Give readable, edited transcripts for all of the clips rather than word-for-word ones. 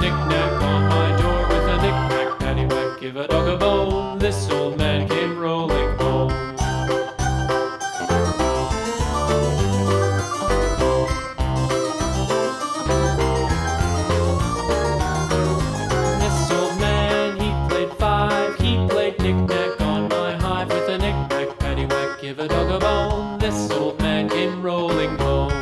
knick-knack on my door with a knick-knack, paddywhack, give a dog a bone. This old man came rolling home. This old man, he played five. He played knick-knack on my hive with a knick-knack, paddywhack, give a dog a bone. This old man came rolling home.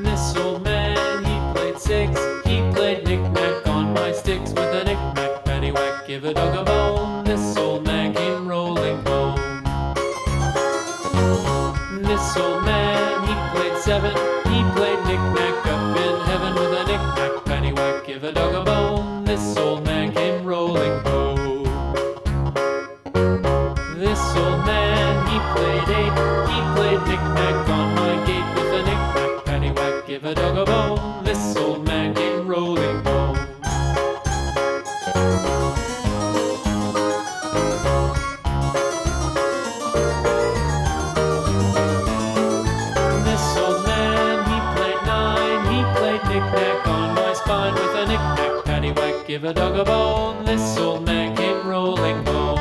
This old man, he played six. He played knick-knack on my sticks with a knick-knack, paddywhack, give a dog a bone. This old man came rolling home. This old man, he played seven. He played knick-knack up in heaven with a knick-knack, paddywhack, give a dog a bone. This old man came rolling home. This old man, he played eight. He played knick-knack on my gate with a knick-knack, paddywhack, give a dog a bone. This old man came rolling home. This old man, he played nine. He played knick-knack on my spine with a knick-knack, paddywhack, give a dog a bone. This old man came rolling home.